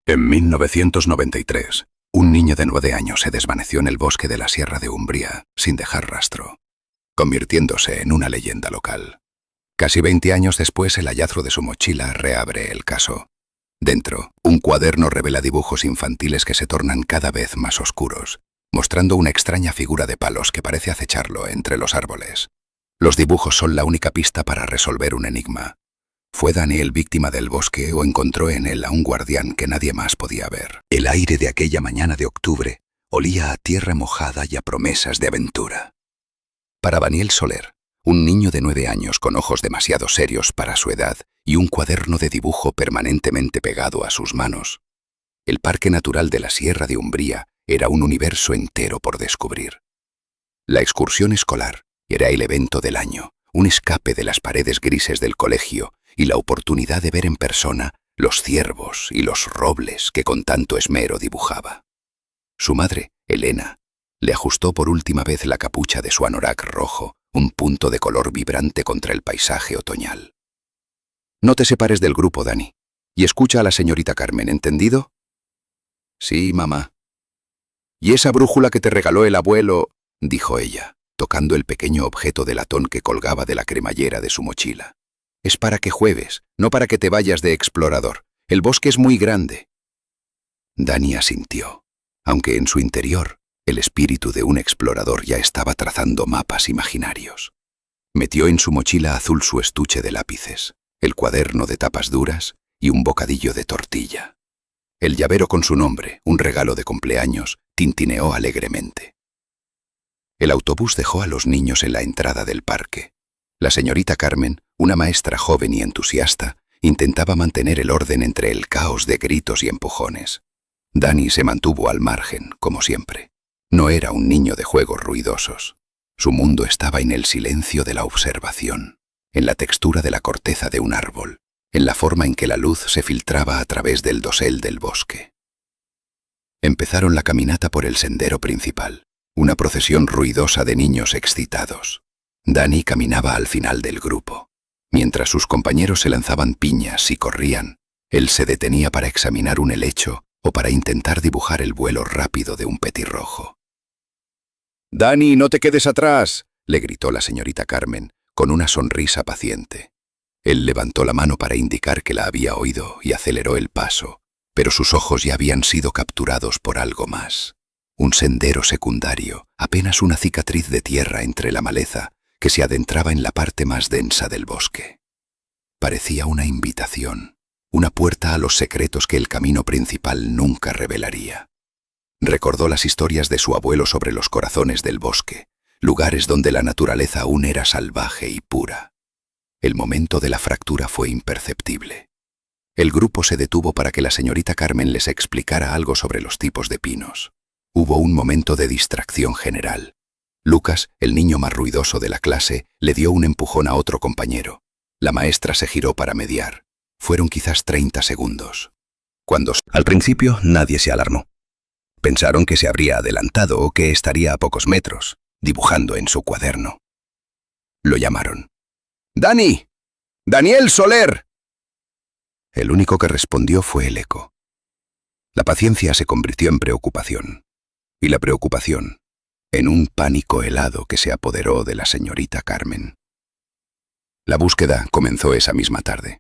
En 1993, un niño de 9 años se desvaneció en el bosque de la Sierra de Umbría sin dejar rastro, convirtiéndose en una leyenda local. Casi 20 años después, el hallazgo de su mochila reabre el caso. Dentro, un cuaderno revela dibujos infantiles que se tornan cada vez más oscuros, mostrando una extraña figura de palos que parece acecharlo entre los árboles. Los dibujos son la única pista para resolver un enigma. ¿Fue Daniel víctima del bosque o encontró en él a un guardián que nadie más podía ver? El aire de aquella mañana de octubre olía a tierra mojada y a promesas de aventura. Para Daniel Soler, un niño de 9 años con ojos demasiado serios para su edad y un cuaderno de dibujo permanentemente pegado a sus manos, el Parque Natural de la Sierra de Umbría era un universo entero por descubrir. La excursión escolar era el evento del año, un escape de las paredes grises del colegio y la oportunidad de ver en persona los ciervos y los robles que con tanto esmero dibujaba. Su madre, Elena, le ajustó por última vez la capucha de su anorak rojo, un punto de color vibrante contra el paisaje otoñal. No te separes del grupo, Dani, y escucha a la señorita Carmen, ¿entendido? Sí, mamá. ¿Y esa brújula que te regaló el abuelo? Dijo ella, tocando el pequeño objeto de latón que colgaba de la cremallera de su mochila. Es para que juegues, no para que te vayas de explorador. El bosque es muy grande. Dani asintió, aunque en su interior el espíritu de un explorador ya estaba trazando mapas imaginarios. Metió en su mochila azul su estuche de lápices, el cuaderno de tapas duras y un bocadillo de tortilla. El llavero con su nombre, un regalo de cumpleaños, tintineó alegremente. El autobús dejó a los niños en la entrada del parque. La señorita Carmen, una maestra joven y entusiasta, intentaba mantener el orden entre el caos de gritos y empujones. Dani se mantuvo al margen, como siempre. No era un niño de juegos ruidosos. Su mundo estaba en el silencio de la observación, en la textura de la corteza de un árbol, en la forma en que la luz se filtraba a través del dosel del bosque. Empezaron la caminata por el sendero principal, una procesión ruidosa de niños excitados. Dani caminaba al final del grupo. Mientras sus compañeros se lanzaban piñas y corrían, él se detenía para examinar un helecho o para intentar dibujar el vuelo rápido de un petirrojo. «Dani, no te quedes atrás», le gritó la señorita Carmen, con una sonrisa paciente. Él levantó la mano para indicar que la había oído y aceleró el paso, pero sus ojos ya habían sido capturados por algo más. Un sendero secundario, apenas una cicatriz de tierra entre la maleza, que se adentraba en la parte más densa del bosque. Parecía una invitación, una puerta a los secretos que el camino principal nunca revelaría. Recordó las historias de su abuelo sobre los corazones del bosque, lugares donde la naturaleza aún era salvaje y pura. El momento de la fractura fue imperceptible. El grupo se detuvo para que la señorita Carmen les explicara algo sobre los tipos de pinos. Hubo un momento de distracción general. Lucas, el niño más ruidoso de la clase, le dio un empujón a otro compañero. La maestra se giró para mediar. Fueron quizás 30 segundos. Al principio nadie se alarmó. Pensaron que se habría adelantado o que estaría a pocos metros, dibujando en su cuaderno. Lo llamaron. «¡Dani! ¡Daniel Soler!». El único que respondió fue el eco. La paciencia se convirtió en preocupación, y la preocupación en un pánico helado que se apoderó de la señorita Carmen. La búsqueda comenzó esa misma tarde.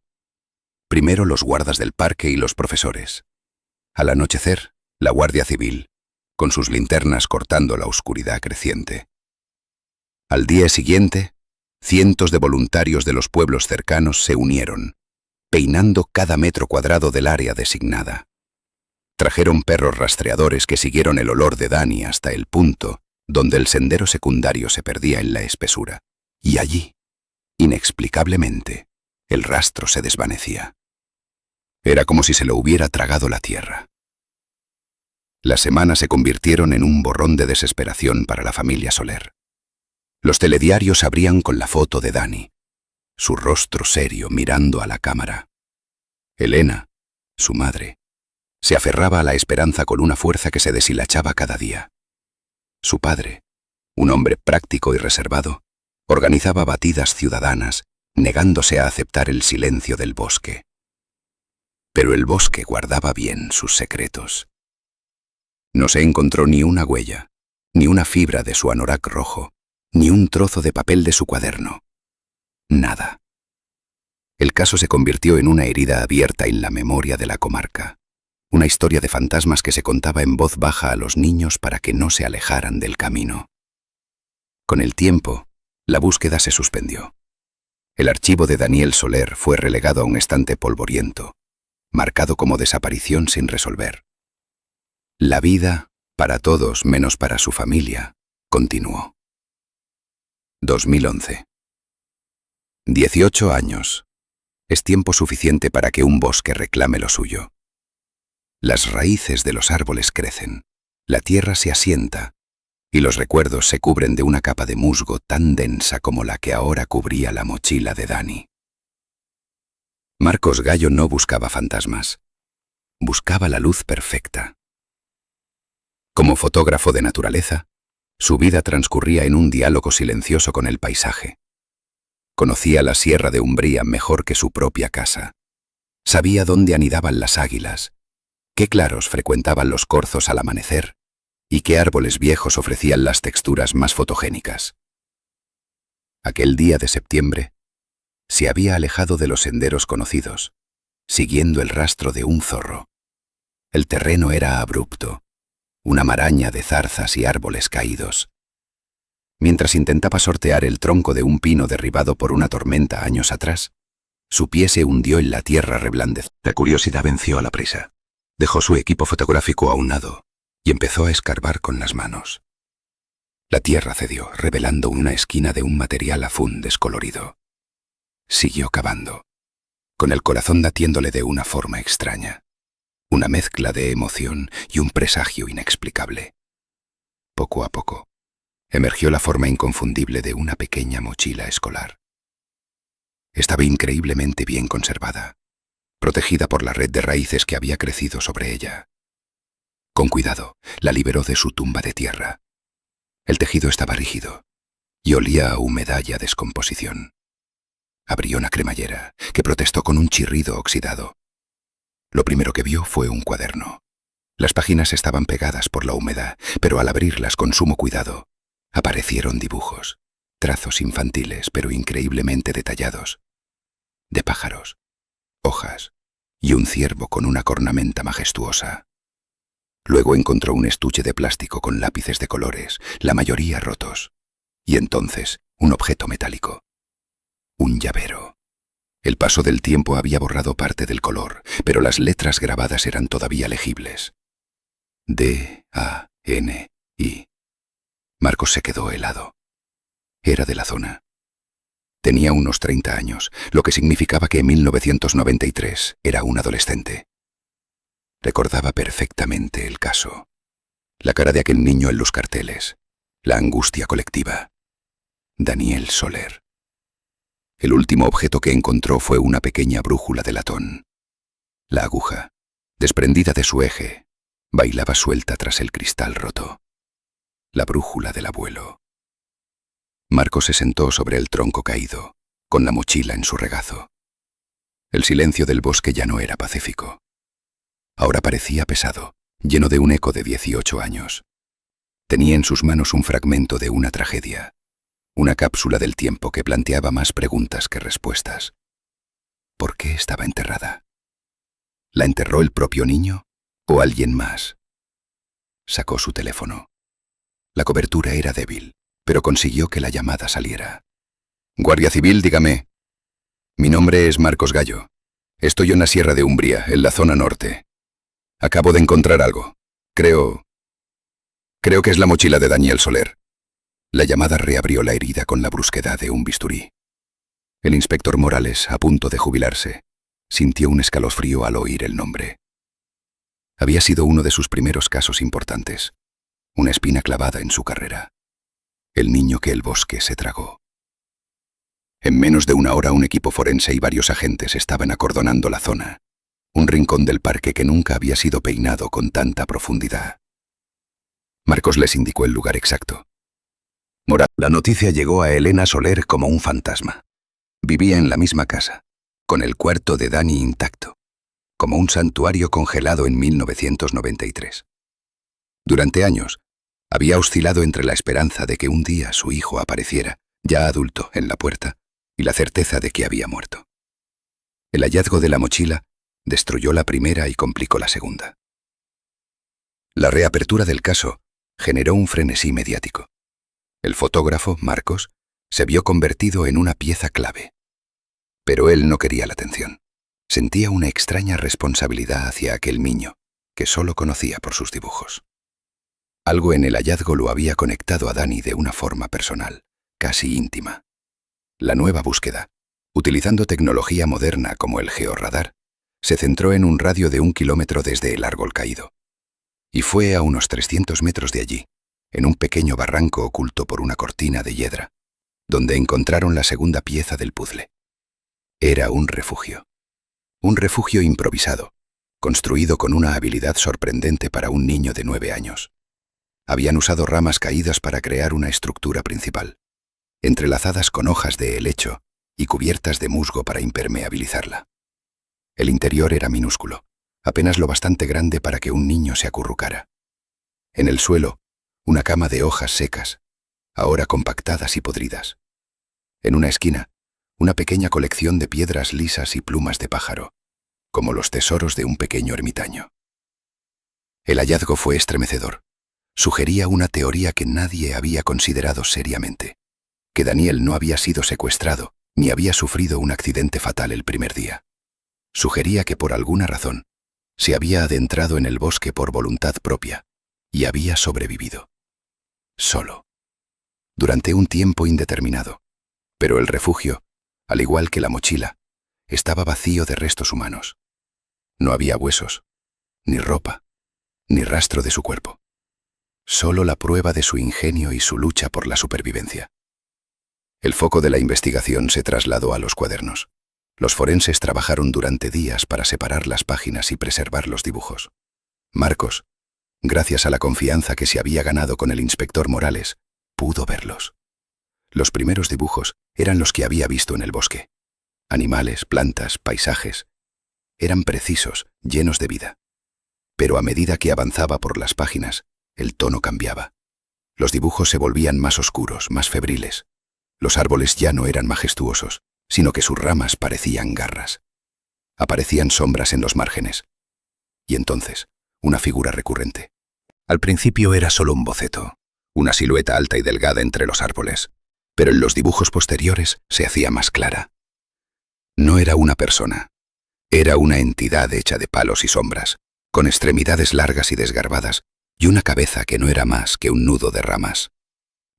Primero los guardas del parque y los profesores. Al anochecer, la Guardia Civil, con sus linternas cortando la oscuridad creciente. Al día siguiente, cientos de voluntarios de los pueblos cercanos se unieron, peinando cada metro cuadrado del área designada. Trajeron perros rastreadores que siguieron el olor de Dani hasta el punto donde el sendero secundario se perdía en la espesura. Y allí, inexplicablemente, el rastro se desvanecía. Era como si se lo hubiera tragado la tierra. Las semanas se convirtieron en un borrón de desesperación para la familia Soler. Los telediarios abrían con la foto de Dani, su rostro serio mirando a la cámara. Elena, su madre, se aferraba a la esperanza con una fuerza que se deshilachaba cada día. Su padre, un hombre práctico y reservado, organizaba batidas ciudadanas, negándose a aceptar el silencio del bosque. Pero el bosque guardaba bien sus secretos. No se encontró ni una huella, ni una fibra de su anorak rojo, ni un trozo de papel de su cuaderno. Nada. El caso se convirtió en una herida abierta en la memoria de la comarca. Una historia de fantasmas que se contaba en voz baja a los niños para que no se alejaran del camino. Con el tiempo, la búsqueda se suspendió. El archivo de Daniel Soler fue relegado a un estante polvoriento, marcado como desaparición sin resolver. La vida, para todos menos para su familia, continuó. 2011. 18 años. Es tiempo suficiente para que un bosque reclame lo suyo. Las raíces de los árboles crecen, la tierra se asienta, y los recuerdos se cubren de una capa de musgo tan densa como la que ahora cubría la mochila de Dani. Marcos Gallo no buscaba fantasmas, buscaba la luz perfecta. Como fotógrafo de naturaleza, su vida transcurría en un diálogo silencioso con el paisaje. Conocía la Sierra de Umbría mejor que su propia casa. Sabía dónde anidaban las águilas, qué claros frecuentaban los corzos al amanecer y qué árboles viejos ofrecían las texturas más fotogénicas. Aquel día de septiembre, se había alejado de los senderos conocidos, siguiendo el rastro de un zorro. El terreno era abrupto, una maraña de zarzas y árboles caídos. Mientras intentaba sortear el tronco de un pino derribado por una tormenta años atrás, su pie se hundió en la tierra reblandecida. La curiosidad venció a la prisa. Dejó su equipo fotográfico a un lado y empezó a escarbar con las manos. La tierra cedió, revelando una esquina de un material azul descolorido. Siguió cavando, con el corazón latiéndole de una forma extraña. Una mezcla de emoción y un presagio inexplicable. Poco a poco, emergió la forma inconfundible de una pequeña mochila escolar. Estaba increíblemente bien conservada, protegida por la red de raíces que había crecido sobre ella. Con cuidado, la liberó de su tumba de tierra. El tejido estaba rígido y olía a humedad y a descomposición. Abrió una cremallera, que protestó con un chirrido oxidado. Lo primero que vio fue un cuaderno. Las páginas estaban pegadas por la humedad, pero al abrirlas con sumo cuidado, aparecieron dibujos, trazos infantiles pero increíblemente detallados, de pájaros, hojas y un ciervo con una cornamenta majestuosa. Luego encontró un estuche de plástico con lápices de colores, la mayoría rotos, y entonces un objeto metálico, un llavero. El paso del tiempo había borrado parte del color, pero las letras grabadas eran todavía legibles. D-A-N-I. Marcos se quedó helado. Era de la zona. Tenía unos 30 años, lo que significaba que en 1993 era un adolescente. Recordaba perfectamente el caso. La cara de aquel niño en los carteles. La angustia colectiva. Daniel Soler. El último objeto que encontró fue una pequeña brújula de latón. La aguja, desprendida de su eje, bailaba suelta tras el cristal roto. La brújula del abuelo. Marcos se sentó sobre el tronco caído, con la mochila en su regazo. El silencio del bosque ya no era pacífico. Ahora parecía pesado, lleno de un eco de 18 años. Tenía en sus manos un fragmento de una tragedia. Una cápsula del tiempo que planteaba más preguntas que respuestas. ¿Por qué estaba enterrada? ¿La enterró el propio niño o alguien más? Sacó su teléfono. La cobertura era débil, pero consiguió que la llamada saliera. Guardia Civil, dígame. Mi nombre es Marcos Gallo. Estoy en la Sierra de Umbría, en la zona norte. Acabo de encontrar algo. Creo que es la mochila de Daniel Soler. La llamada reabrió la herida con la brusquedad de un bisturí. El inspector Morales, a punto de jubilarse, sintió un escalofrío al oír el nombre. Había sido uno de sus primeros casos importantes, una espina clavada en su carrera. El niño que el bosque se tragó. En menos de una hora un equipo forense y varios agentes estaban acordonando la zona, un rincón del parque que nunca había sido peinado con tanta profundidad. Marcos les indicó el lugar exacto. La noticia llegó a Elena Soler como un fantasma. Vivía en la misma casa, con el cuarto de Dani intacto. como un santuario congelado en 1993. Durante años, había oscilado entre la esperanza de que un día su hijo apareciera, ya adulto, en la puerta, y la certeza de que había muerto. El hallazgo de la mochila destruyó la primera y complicó la segunda. La reapertura del caso generó un frenesí mediático. El fotógrafo, Marcos, se vio convertido en una pieza clave. Pero él no quería la atención. Sentía una extraña responsabilidad hacia aquel niño, que solo conocía por sus dibujos. Algo en el hallazgo lo había conectado a Dani de una forma personal, casi íntima. La nueva búsqueda, utilizando tecnología moderna como el georradar, se centró en un radio de 1 kilómetro desde el árbol caído. Y fue a unos 300 metros de allí, en un pequeño barranco oculto por una cortina de hiedra, donde encontraron la segunda pieza del puzzle. Era un refugio improvisado, construido con una habilidad sorprendente para un niño de 9 años. Habían usado ramas caídas para crear una estructura principal, entrelazadas con hojas de helecho y cubiertas de musgo para impermeabilizarla. El interior era minúsculo, apenas lo bastante grande para que un niño se acurrucara. En el suelo, una cama de hojas secas, ahora compactadas y podridas. En una esquina, una pequeña colección de piedras lisas y plumas de pájaro, como los tesoros de un pequeño ermitaño. El hallazgo fue estremecedor. Sugería una teoría que nadie había considerado seriamente, que Daniel no había sido secuestrado ni había sufrido un accidente fatal el primer día. Sugería que por alguna razón se había adentrado en el bosque por voluntad propia y había sobrevivido. Solo. Durante un tiempo indeterminado. Pero el refugio, al igual que la mochila, estaba vacío de restos humanos. No había huesos, ni ropa, ni rastro de su cuerpo. Solo la prueba de su ingenio y su lucha por la supervivencia. El foco de la investigación se trasladó a los cuadernos. Los forenses trabajaron durante días para separar las páginas y preservar los dibujos. Marcos, gracias a la confianza que se había ganado con el inspector Morales, pudo verlos. Los primeros dibujos eran los que había visto en el bosque. Animales, plantas, paisajes. Eran precisos, llenos de vida. Pero a medida que avanzaba por las páginas, el tono cambiaba. Los dibujos se volvían más oscuros, más febriles. Los árboles ya no eran majestuosos, sino que sus ramas parecían garras. Aparecían sombras en los márgenes. Y entonces, una figura recurrente. Al principio era solo un boceto, una silueta alta y delgada entre los árboles, pero en los dibujos posteriores se hacía más clara. No era una persona, era una entidad hecha de palos y sombras, con extremidades largas y desgarbadas, y una cabeza que no era más que un nudo de ramas.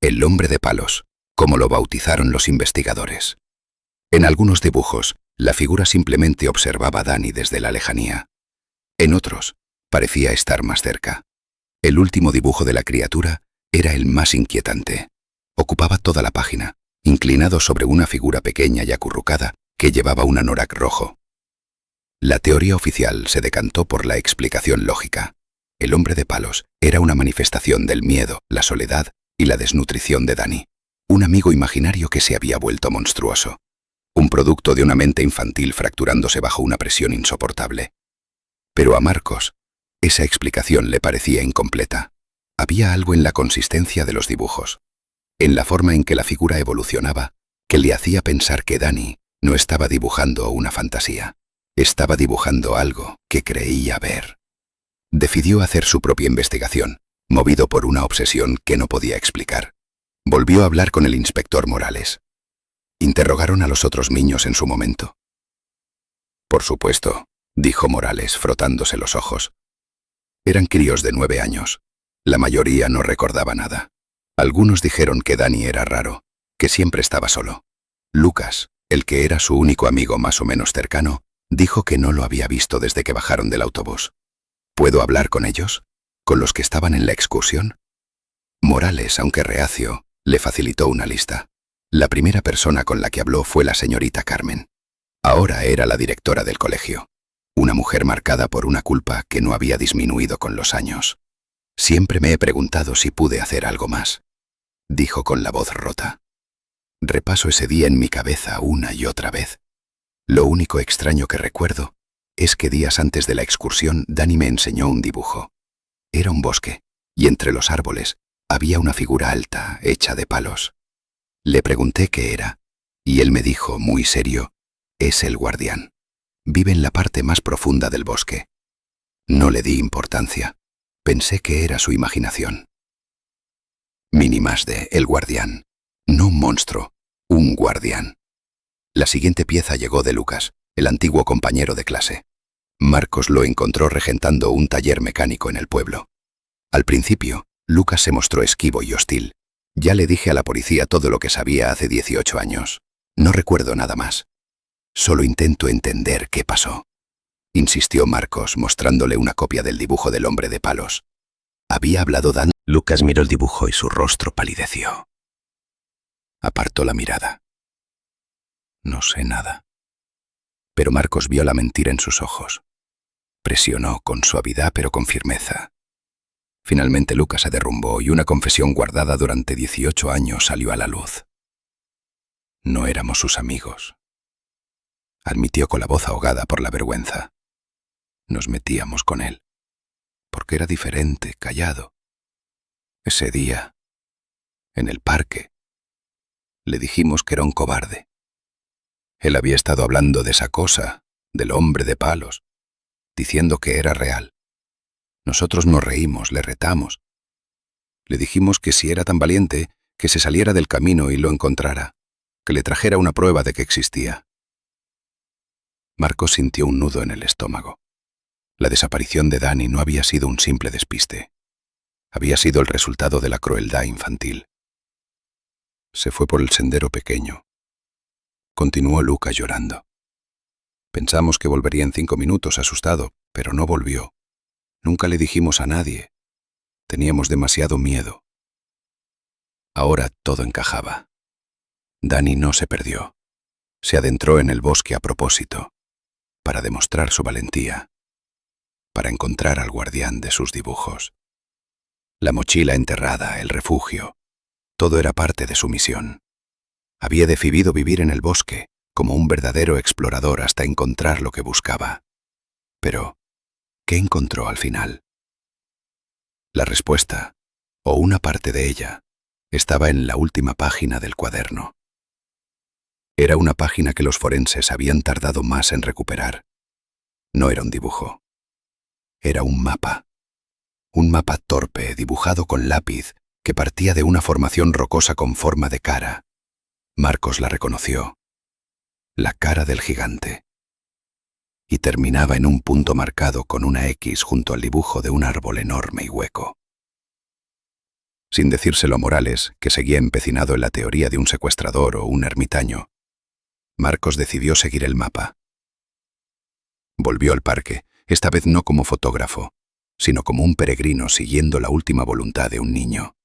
El hombre de palos, como lo bautizaron los investigadores. En algunos dibujos, la figura simplemente observaba a Dani desde la lejanía. En otros, parecía estar más cerca. El último dibujo de la criatura era el más inquietante. Ocupaba toda la página, inclinado sobre una figura pequeña y acurrucada que llevaba un anorak rojo. La teoría oficial se decantó por la explicación lógica. El hombre de palos era una manifestación del miedo, la soledad y la desnutrición de Dani. Un amigo imaginario que se había vuelto monstruoso. Un producto de una mente infantil fracturándose bajo una presión insoportable. Pero a Marcos, esa explicación le parecía incompleta. Había algo en la consistencia de los dibujos, en la forma en que la figura evolucionaba, que le hacía pensar que Dani no estaba dibujando una fantasía. Estaba dibujando algo que creía ver. Decidió hacer su propia investigación, movido por una obsesión que no podía explicar. Volvió a hablar con el inspector Morales. ¿Interrogaron a los otros niños en su momento? Por supuesto, dijo Morales, frotándose los ojos. Eran críos de 9 años. La mayoría no recordaba nada. Algunos dijeron que Dani era raro, que siempre estaba solo. Lucas, el que era su único amigo más o menos cercano, dijo que no lo había visto desde que bajaron del autobús. ¿Puedo hablar con ellos? ¿Con los que estaban en la excursión? Morales, aunque reacio, le facilitó una lista. La primera persona con la que habló fue la señorita Carmen. Ahora era la directora del colegio. Una mujer marcada por una culpa que no había disminuido con los años. Siempre me he preguntado si pude hacer algo más, dijo con la voz rota. Repaso ese día en mi cabeza una y otra vez. Lo único extraño que recuerdo es que días antes de la excursión, Dani me enseñó un dibujo. Era un bosque, y entre los árboles había una figura alta, hecha de palos. Le pregunté qué era, y él me dijo, muy serio, es el guardián. Vive en la parte más profunda del bosque. No le di importancia. Pensé que era su imaginación. Minimasde, el guardián. No un monstruo, un guardián. La siguiente pieza llegó de Lucas, el antiguo compañero de clase. Marcos lo encontró regentando un taller mecánico en el pueblo. Al principio, Lucas se mostró esquivo y hostil. Ya le dije a la policía todo lo que sabía hace 18 años. No recuerdo nada más. Solo intento entender qué pasó. Insistió Marcos, mostrándole una copia del dibujo del hombre de palos. ¿Había hablado Dan? Lucas miró el dibujo y su rostro palideció. Apartó la mirada. No sé nada. Pero Marcos vio la mentira en sus ojos. Presionó con suavidad pero con firmeza. Finalmente Lucas se derrumbó y una confesión guardada durante 18 años salió a la luz. No éramos sus amigos. Admitió con la voz ahogada por la vergüenza. Nos metíamos con él, porque era diferente, callado. Ese día, en el parque, le dijimos que era un cobarde. Él había estado hablando de esa cosa, del hombre de palos, diciendo que era real. Nosotros nos reímos, le retamos. Le dijimos que si era tan valiente, que se saliera del camino y lo encontrara, que le trajera una prueba de que existía. Marcos sintió un nudo en el estómago. La desaparición de Dani no había sido un simple despiste. Había sido el resultado de la crueldad infantil. Se fue por el sendero pequeño. Continuó Lucas llorando. Pensamos que volvería en 5 minutos, asustado, pero no volvió. Nunca le dijimos a nadie. Teníamos demasiado miedo. Ahora todo encajaba. Dani no se perdió. Se adentró en el bosque a propósito, para demostrar su valentía, para encontrar al guardián de sus dibujos. La mochila enterrada, el refugio, todo era parte de su misión. Había decidido vivir en el bosque, como un verdadero explorador hasta encontrar lo que buscaba. Pero, ¿qué encontró al final? La respuesta, o una parte de ella, estaba en la última página del cuaderno. Era una página que los forenses habían tardado más en recuperar. No era un dibujo. Era un mapa. Un mapa torpe, dibujado con lápiz, que partía de una formación rocosa con forma de cara. Marcos la reconoció. La cara del gigante. Y terminaba en un punto marcado con una X junto al dibujo de un árbol enorme y hueco. Sin decírselo a Morales, que seguía empecinado en la teoría de un secuestrador o un ermitaño, Marcos decidió seguir el mapa. Volvió al parque, esta vez no como fotógrafo, sino como un peregrino siguiendo la última voluntad de un niño.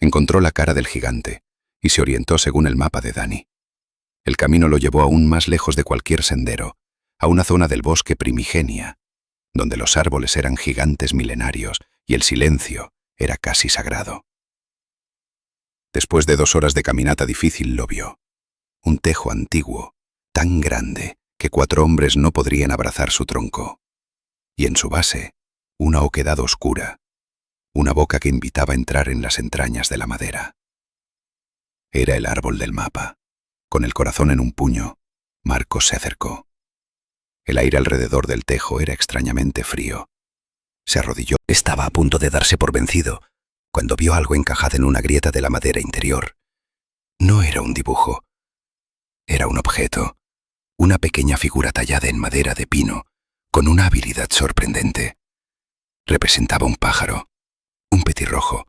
Encontró la cara del gigante y se orientó según el mapa de Dani. El camino lo llevó aún más lejos de cualquier sendero, a una zona del bosque primigenia, donde los árboles eran gigantes milenarios y el silencio era casi sagrado. Después de 2 horas de caminata difícil lo vio. Un tejo antiguo, tan grande que 4 hombres no podrían abrazar su tronco. Y en su base, una oquedad oscura, una boca que invitaba a entrar en las entrañas de la madera. Era el árbol del mapa. Con el corazón en un puño, Marcos se acercó. El aire alrededor del tejo era extrañamente frío. Se arrodilló. Estaba a punto de darse por vencido, cuando vio algo encajado en una grieta de la madera interior. No era un dibujo. Era un objeto, una pequeña figura tallada en madera de pino, con una habilidad sorprendente. Representaba un pájaro, un petirrojo,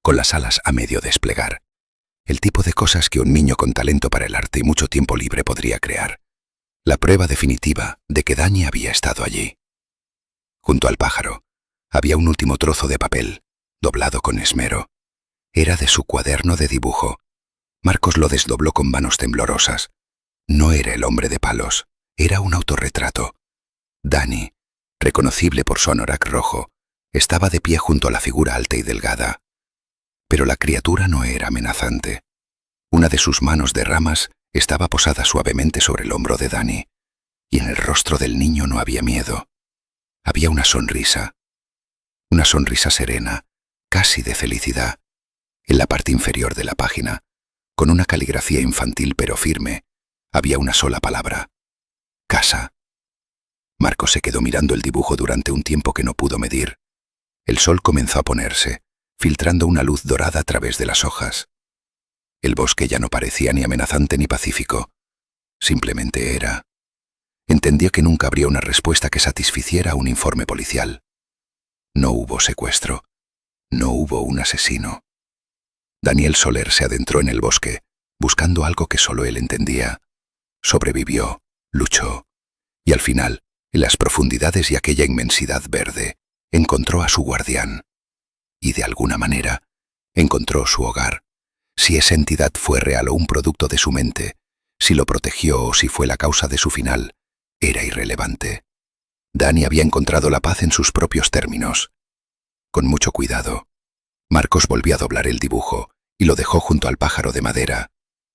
con las alas a medio desplegar. El tipo de cosas que un niño con talento para el arte y mucho tiempo libre podría crear. La prueba definitiva de que Dani había estado allí. Junto al pájaro, había un último trozo de papel, doblado con esmero. Era de su cuaderno de dibujo. Marcos lo desdobló con manos temblorosas. No era el hombre de palos, era un autorretrato. Dani, reconocible por su anorak rojo, estaba de pie junto a la figura alta y delgada. Pero la criatura no era amenazante. Una de sus manos de ramas estaba posada suavemente sobre el hombro de Dani. y en el rostro del niño no había miedo. Había una sonrisa serena, casi de felicidad. En la parte inferior de la página, con una caligrafía infantil pero firme, había una sola palabra: casa. Marcos se quedó mirando el dibujo durante un tiempo que no pudo medir. El sol comenzó a ponerse, filtrando una luz dorada a través de las hojas. El bosque ya no parecía ni amenazante ni pacífico. Simplemente era. Entendió que nunca habría una respuesta que satisficiera un informe policial. No hubo secuestro. No hubo un asesino. Daniel Soler se adentró en el bosque, buscando algo que solo él entendía. Sobrevivió, luchó, y al final, en las profundidades y aquella inmensidad verde, encontró a su guardián. Y de alguna manera, encontró su hogar. Si esa entidad fue real o un producto de su mente, si lo protegió o si fue la causa de su final, era irrelevante. Dani había encontrado la paz en sus propios términos. Con mucho cuidado, Marcos volvió a doblar el dibujo y lo dejó junto al pájaro de madera,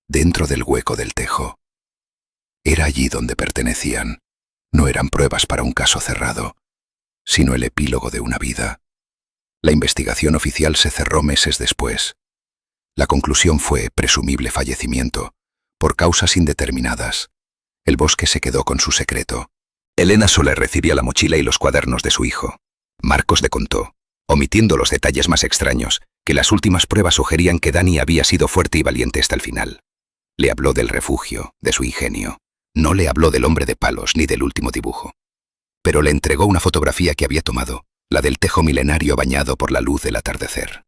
dentro del hueco del tejo. Era allí donde pertenecían. No eran pruebas para un caso cerrado, sino el epílogo de una vida. La investigación oficial se cerró meses después. La conclusión fue presumible fallecimiento, por causas indeterminadas. El bosque se quedó con su secreto. Elena Soler recibía la mochila y los cuadernos de su hijo. Marcos le contó, omitiendo los detalles más extraños, que las últimas pruebas sugerían que Dani había sido fuerte y valiente hasta el final. Le habló del refugio, de su ingenio. No le habló del hombre de palos ni del último dibujo. Pero le entregó una fotografía que había tomado, la del tejo milenario bañado por la luz del atardecer.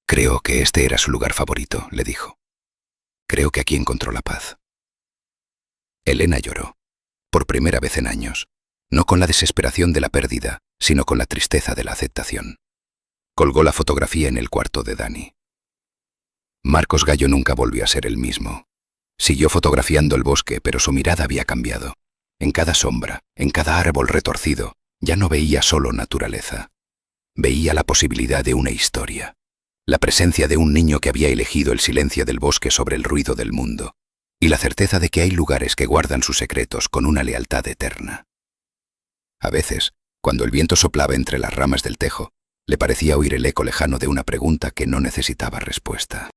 Creo que este era su lugar favorito, le dijo. Creo que aquí encontró la paz. Elena lloró, por primera vez en años, no con la desesperación de la pérdida, sino con la tristeza de la aceptación. Colgó la fotografía en el cuarto de Dani. Marcos Gallo nunca volvió a ser el mismo. Siguió fotografiando el bosque, pero su mirada había cambiado. En cada sombra, en cada árbol retorcido, ya no veía solo naturaleza. Veía la posibilidad de una historia. La presencia de un niño que había elegido el silencio del bosque sobre el ruido del mundo. Y la certeza de que hay lugares que guardan sus secretos con una lealtad eterna. A veces, cuando el viento soplaba entre las ramas del tejo, le parecía oír el eco lejano de una pregunta que no necesitaba respuesta.